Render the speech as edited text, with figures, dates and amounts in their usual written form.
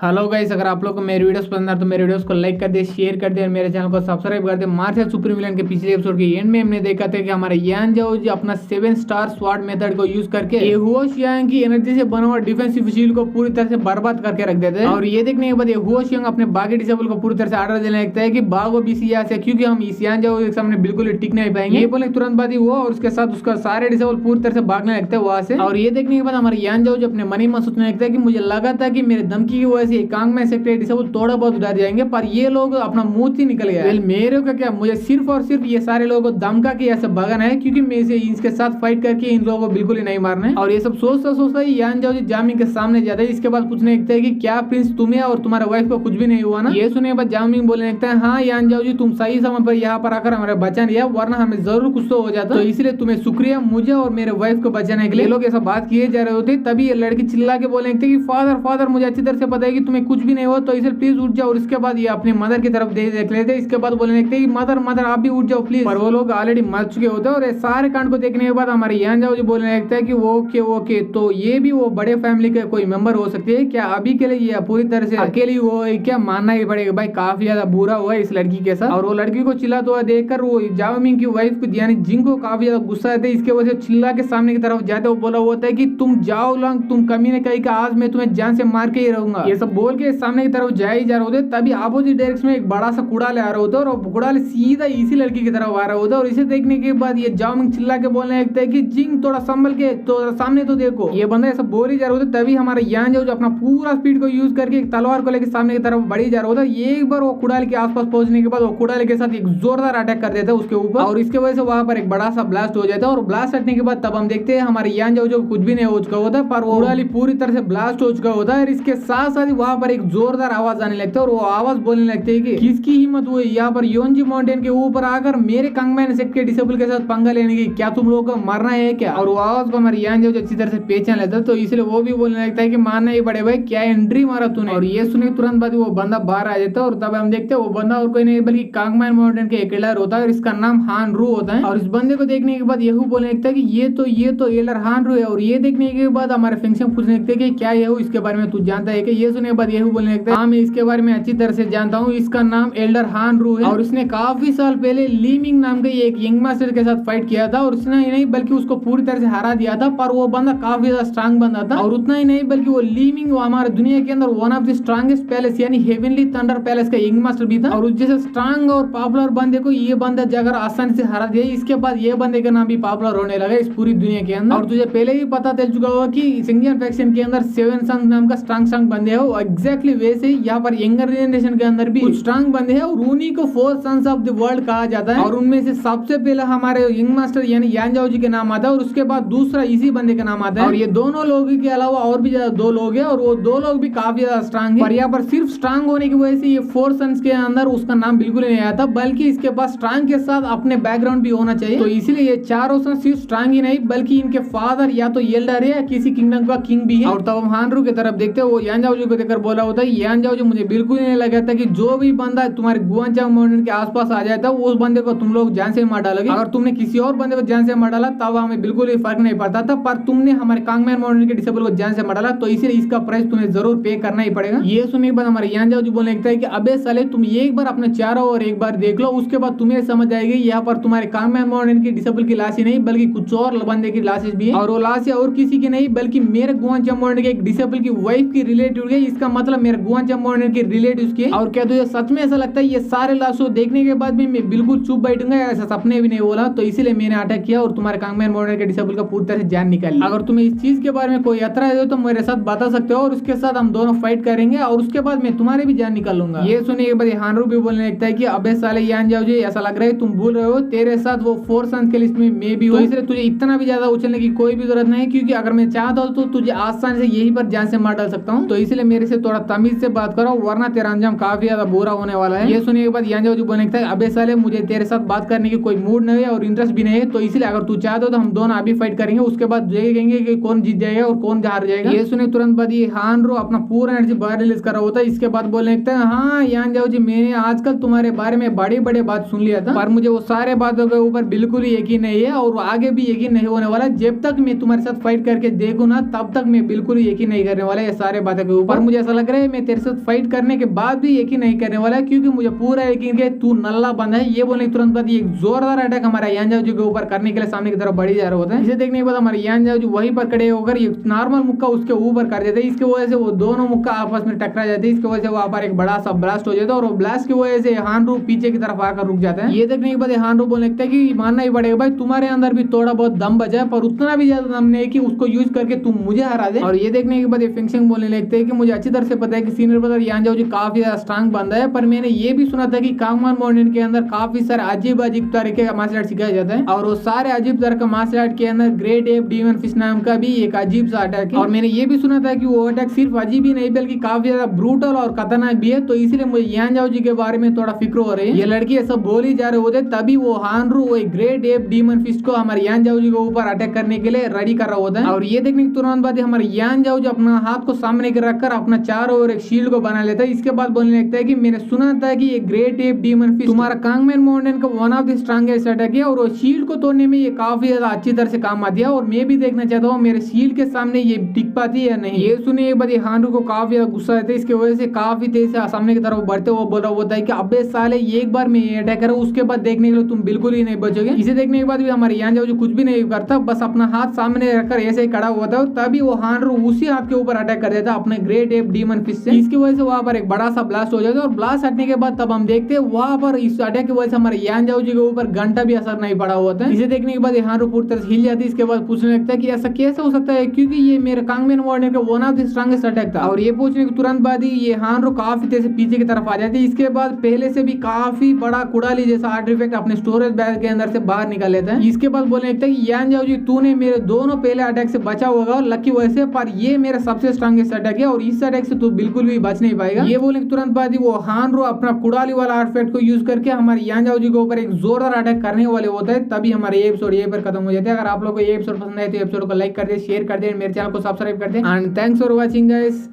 Hello guys, अगर आप लोग को मेरे वीडियोस पसंद आ तो मेरे वीडियोस को लाइक कर दे, शेयर कर दे और मेरे चैनल को सब्सक्राइब कर दे। मार्शल सुप्रीम विलन के पिछले एपिसोड के एंड में हमने देखा था कि हमारे यान जाओ जी अपना 7 स्टार स्वॉर्ड मेथड को यूज करके येहुओशियांग की एनर्जी से बना हुआ डिफेंसिव शील्ड को पूरी तरह से बर्बाद करके रख देते हैं। और ये देखने के बाद येहुओशियांग अपने बाकी डिसेबल को पूरी तरह से ऑर्डर देने लगता है कि भागो बीसी यहाँ से, क्योंकि हम इस यान जाओ के सामने बिल्कुल ही टिक नहीं पाएंगे। ये बोले तुरंत बाद ही वो और उसके साथ उसका सारे डिसेबल पूरी तरह से भागने लगते हैं वहां से। और ये देखने के बाद हमारे यान जाओ जो अपने मनी में सोचने लगता है कि मुझे लगा था कि मेरे धमकी की वजह से कांग में से डिसेबल थोड़ा बहुत उधर जाएंगे, पर ये लोग अपना मुंह ही निकल गया। मेरे का क्या, मुझे सिर्फ और सिर्फ ये सारे लोगों को धमका के ऐसे भगाना है, क्योंकि मैं इसे इसके साथ फाइट करके इन लोगों को बिल्कुल ही नहीं मारना है। और ये सब सोचता सोचता ही यान जाओ जी जामिंग के सामने जाता है। इसके बाद पूछने लगता है कि क्या प्रिंस तुम्हें और तुम्हारे वाइफ को कुछ भी नहीं हुआ ना। ये सुनने के बाद जामिंग बोलने लगता है हाँ यान जाओ जी, तुम सही समय पर यहाँ पर आकर हमारे बचा लिया, वरना हमें जरूर कुछ तो हो जाता। तो इसलिए तुम्हें शुक्रिया मुझे और मेरे वाइफ को बचाने के लिए। लोग ऐसा बात किए जा रहे होते, तभी ये लड़की चिल्ला के बोलने लगते कि फादर फादर मुझे अच्छी तरह से पता है कि तुम्हें कुछ भी नहीं हो, तो इसलिए प्लीज उठ जाओ। और इसके बाद ये अपनी मदर की तरफ देख लेते। इसके बाद बोलने लगते कि मदर मदर आप भी उठ जाओ प्लीज, पर वो लोग ऑलरेडी मर चुके होते हैं। और ये सारे कांड को देखने के बाद हमारे यान जाओ जी बोलने लगता है कि ओके ओके, तो ये भी वो बड़े फैमिली के कोई मेंबर हो सकती है क्या? अभी के लिए ये पूरी तरह से अकेली वो क्या मानना ही पड़ेगा। भाई काफी ज्यादा बुरा हुआ है इस लड़की के साथ। और वो लड़की को चिल्लाता हुआ देखकर वो जाओमिंग की वाइफ को यानी जिंग को काफी ज्यादा गुस्सा आते है। इसके वजह से चिल्ला के सामने की तरफ जाते वो बोला होता है कि तुम जाओ लंग, तुम कमीने कहीं का, आज मैं तुम्हें जान से मार के ही रहूंगा। ये सब बोल के सामने की तरफ जा ही जा रहे होते, तभी अपोजिट डायरेक्शन में एक बड़ा सा कुड़ाल आ रहा होता है और कुड़ाल सीधा इसी लड़की की तरफ आ रहा होता है। और इसे देखने के बाद ये जाओमिंग चिल्ला के बोलने लगता है कि जिंग थोड़ा संभल के, तो सामने तो देखो। ये बंदा ऐसा बोल ही जा रहा होता है, तभी हमारा यान जो अपना पूरा स्पीड को यूज करके एक तलवार को लेकर सामने की तरफ बढ़ी जा रहा होता है। एक बार वो कुड़ाल के आसपास पहुंचने के बाद वो कुड़ाल के साथ एक जोरदार अटैक कर देता है उसके ऊपर, और इसके वजह से वहां पर एक बड़ा सा ब्लास्ट हो जाता है। और ब्लास्ट हटने के बाद तब हम देखते हैं हमारे यान जो कुछ भी नहीं हो चुका होता, पर वो कुड़ाल पूरी तरह से ब्लास्ट हो चुका होता है। और इसके साथ साथ ही वहां पर एक जोरदार आवाज आने लगता है, और वो आवाज बोलने लगती है कि किसकी हिम्मत हुई यहाँ पर योनजी माउंटेन के ऊपर आकर मेरे कांगमैन सेक्ट के डिसेबल के साथ पंगा लेने की, क्या तुम लोगों को मरना है क्या? और वो आवाज को हमारे यान जो अच्छी तरह से पहचान लेता है, तो इसलिए वो भी बोलने लगता है कि मानना ही पड़े भाई, क्या एंट्री मारा तूने। और ये सुने तुरंत बाद वो बंदा बाहर आ जाता है, और तब हम देखते हैं वो बंदा और कोई नहीं बल्कि कांगमैन माउंटेन के एक एल्डर होता है, और इसका नाम हान रू होता है। और इस बंदे को देखने के बाद यहू बोलने लगता है कि ये तो एल्डर हान रू है। और ये देखने के बाद हमारे फेंगशिंग पूछने लगते हैं कि क्या यहू इसके बारे में तू जानता है कि? ये सुनने के बाद यहू बोलने लगता है हाँ मैं इसके बारे में अच्छी तरह से जानता हूँ, इसका नाम एल्डर हान रू है, और इसने काफी साल पहले लीमिंग नाम के एक यंग मास्टर के साथ फाइट किया था, और उसने नहीं बल्कि उसको पूरी तरह से हरा दिया था। पर वो बंदा काफी ज्यादा स्ट्रांग बंदा था, और उतना ही नहीं बल्कि वो लीमिंग हमारे दुनिया के अंदर one of the strongest palace यानी हेवनली थंडर पैलेस का यंग मास्टर भी था। और उस जैसे स्ट्रांग और पॉपुलर बंदे को ये बंदा जगह आसानी से हरा दिया। इसके बाद ये बंदे का नाम भी पॉपुलर होने लगा इस पूरी दुनिया के अंदर। और तुझे पहले ही पता चल चुका होगा कि सिंगियन फैक्शन के अंदर 7 संग नाम का स्ट्रांग बंदे है, एग्जैक्टली वैसे यहाँ पर यंगर जनरेशन के अंदर भी स्ट्रांग बंदे है, और उन्हीं को 4 सन्स ऑफ द वर्ल्ड कहा जाता है। और उनमें से सबसे पहले हमारे यंग मास्टर यानी यान जाओ जी के नाम आता है, और उसके बाद दूसरा इसी बंदे का नाम आता है। और ये दोनों लोगों के अलावा और भी ज्यादा 2 लोग हैं, और वो 2 लोग भी काफी ज्यादा स्ट्रांग है। पर यहाँ पर सिर्फ स्ट्रांग होने की वजह से ये 4 सन्स के अंदर उसका नाम बिल्कुल नहीं आता, बल्कि इसके पास स्ट्रांग के साथ अपने बैकग्राउंड भी होना चाहिए। तो इसलिए ये चारों सन सिर्फ स्ट्रांग ही नहीं बल्कि इनके फादर या तो एल्डर है या किसी किंगडम का किंग भी है। और तब हम हानरू की तरफ देखते हैं, वो यान जाओ जी को देखकर बोला होता है यान जाओ जी मुझे बिल्कुल नहीं लगा था कि जो भी बंदा तुम्हारे गुआंगचांग माउंटेन के आसपास आ जाता है उस बंदे को तुम लोग जान से मार डालोगे। अगर तुमने किसी और बंदे को जान से मार डाला तब हमें बिल्कुल भी फर्क नहीं पड़ता था, पर तुमने हमारे कांगमैन माउंटेन के डिसेबल को जान से मार डाला, तो इसलिए इसका प्राइस तुम्हें जरूर पे करना ही पड़ेगा। ये सुनने के बाद हमारे यान जाओ जी बोलने लगता है कि अबे साले तुम एक बार अपने चारों और एक बार देख लो, उसके बाद तुम्हें समझ आएगी यहाँ पर तुम्हारे कांगमैन माउंटेन के डिसेबल की लाश ही नहीं बल्कि कुछ और बंदे की लाशेज भी है, और वो लाश और किसी की नहीं बल्कि मेरे गुआंगचांग माउंटेन के एक डिसेबल की वाइफ की रिलेटिव है। इसका मतलब मेरे गुआंगचांग माउंटेन के रिलेटिव्स की। और क्या तुझे सच में ऐसा लगता है ये सारे लाशों देखने के बाद भी मैं बिल्कुल चुप बैठूंगा? ऐसा सपने भी नहीं बोला, तो इसीलिए मैंने अटैक किया और तुम्हारे कांगमैन माउंटेन के डिसेबल का पूरी तरह से जान निकाल लिया। अगर तुम्हें इस चीज के बारे में कोई ऐतराज है तो मेरे साथ बता सकते हो, और उसके साथ हम दोनों फाइट करेंगे, और उसके बाद मैं तुम्हारी भी जान निकाल लूंगा। ये सुनिए के बाद हानरू भी बोलने लगता है कि अबे साले यान जाओ जी ऐसा लग रहा है तुम भूल रहे हो तेरे साथ वो 4 सन्स के लिस्ट में मैं भी हूं, तो इसलिए तुझे इतना भी ज्यादा उछलने की कोई भी जरूरत नहीं, क्योंकि अगर मैं चाहता हूं तो तुझे आसानी से यही पर जान से मार डाल सकता हूं। तो इसलिए मेरे से थोड़ा तमीज से बात करो, वरना तेरा अंजाम काफी ज्यादा बुरा होने वाला है। ये सुनने के बाद यान जाओ जी बोलने लगता है अबे साले मुझे तेरे साथ बात करने की कोई मूड नहीं है और इंटरेस्ट भी नहीं है, तो इसलिए अगर तू चाहते हो तो हम दोनों अभी फाइट करेंगे, उसके बाद देखेंगे कि कौन जीत जाएगा और कौन हार जाएगा। ये सुने तुरंत बाद ये हानरू अपना पूरा एनर्जी बाहर रिलीज कर रहा होता है। इसके बाद बोलने लगता है हाँ यान जाओ जी मैंने आजकल तुम्हारे बारे में बड़े बड़े बात सुन लिया था, पर मुझे वो सारे बातों के ऊपर बिल्कुल ही यकीन नहीं है, और आगे भी यकीन नहीं होने वाला। जब तक मैं तुम्हारे साथ फाइट करके देखूं ना तब तक मैं बिल्कुल यकीन नहीं करने वाला ये सारे बातों के ऊपर। मुझे ऐसा लग रहा है मैं तेरे साथ फाइट करने के बाद भी यकीन नहीं करने वाला, क्योंकि मुझे पूरा यकीन है तू नल्ला बंदा है। ये बोलने के तुरंत बाद एक जोरदार अटैक हमारे यान जाओ जी के ऊपर करने के लिए सामने की तरफ बढ़ी जा रहा होता है। इसे देखने के बाद हमारे यान जाओ जी वहीं पर खड़े होकर ये नॉर्मल मुक्का उसके ऊपर कर देते हैं। इसकी वजह से वो दोनों मुक्का आपस में टकरा जाते हैं। इसकी वजह से वहां पर एक बड़ा सा ब्लास्ट हो जाता है और वो ब्लास्ट की वजह से हानरू पीछे की तरफ आकर रुक जाता है। ये देखने के बाद हानरू बोलने लगता है कि मानना ही पड़ेगा भाई तुम्हारे अंदर भी थोड़ा बहुत दम बचा है, पर उतना भी ज्यादा दम नहीं कि उसको यूज करके तुम मुझे हरा दे। और ये देखने के बाद फिंगशिंग बोलने लगते हैं कि मुझे अच्छी तरह से पता है कि सीनियर ब्रदर यान जाओ जी काफी ज्यादा स्ट्रांग बंदा है, पर मैंने ये भी सुना था कि कांगमान माउंटेन के अंदर काफी सारे अजीब अजीब तरीके का मार्शल आर्ट सिखाया जाता है, और वो सारे अजीब तरह का मार्शल आर्ट के अंदर ग्रेट एप डीमन फिश नाम का भी एक अजीब सा अटैक है। और मैंने ये भी सुना था कि वो अटैक सिर्फ अजीब ही नहीं बल्कि काफी ज्यादा ब्रूटल और खतरनाक भी है। तो इसलिए मुझे यान जाओ जी के बारे में थोड़ा फिक्र हो रही है। ये लड़की ऐसा बोल ही जा रहे होते तभी वो हानरू वो ग्रेट एप डीमन फिश को हमारे यान जाओ जी के ऊपर अटैक करने के लिए रेडी कर रहा होता है। और ये देखने के तुरंत बाद हमारे यान जाओ जी अपना हाथ को सामने रखकर अपना चारों ओर एक शील्ड को बना लेता है। इसके बाद बोलने लगता है कि मैंने सुना था कि ये ग्रेट एप डीमन फिश तुम्हारा कांगमैन माउंटेन का one of the strongest attack है, और वो शील्ड को तोड़ने में ये काफी ज्यादा अच्छी तरह से काम आती है, और मैं भी देखना चाहता हूँ मेरे शील्ड के सामने ये टिक पाती है या नहीं। ये सुने एक बार हानरू को काफी ज्यादा गुस्सा आता है। इसकी वजह से काफी तेज से सामने की तरफ बढ़ते हुए बोल रहा होता है कि अबे साले एक बार मैं अटैक करूँ उसके बाद देखने के लिए तुम बिल्कुल ही नहीं बचोगे। इसे देखने के बाद भी हमारे यान जाओ जो कुछ भी नहीं करता, बस अपना हाथ सामने रखकर ऐसे ही खड़ा हुआ था, तभी वो हानरू उसी हाथ के ऊपर अटैक कर देता अपने ग्रेट एप डीमन फिश से। इसकी वजह से वहां पर एक बड़ा सा ब्लास्ट हो जाता है, और ब्लास्ट हटने के बाद तब हम देखते हैं वहां पर इस अटैक की वजह से हमारे यान जाओ जी के ऊपर घंटा भी असर नहीं पड़ा हुआ था। इसे देखने के बाद हानरू पूरी तरह से हिल जाती है। इसके बाद पूछने लगता है कि ऐसा कैसे हो सकता है, क्योंकि ये मेरे कांगमैन माउंटेन का one of the strongest attack था। और ये पूछने के तुरंत बाद ही ये हानरू काफी तेज से पीछे की तरफ आ जाती है। इसके बाद पहले से भी काफी बड़ा कुड़ाली जैसा आर्टिफैक्ट अपने स्टोरेज बैग के अंदर से बाहर निकाल लेता है। इसके बाद बोलने लगता है कि यान जाओ जी तूने मेरे दोनों पहले अटैक से बचा होगा लकी वजह से, पर ये मेरा सबसे स्ट्रॉन्गेस्ट अटैक है और इस अटैक से तू बिल्कुल भी बच नहीं पाएगा। ये बोलने के तुरंत बाद ही वो हानरू अपना कुड़ाली वाला आर्टिफैक्ट को यूज करके हमारे यान जाओ जी के ऊपर एक जोरदार अटैक करने वाले होता है। तभी हमारे ये एपिसोड यहीं पर खत्म हो जाता है। अगर आप लोगों को ये एपिसोड पसंद आए तो एपिसोड को लाइक कर दे, शेयर कर दे, मेरे चैनल को सब्सक्राइब कर दे। And thanks for watching guys.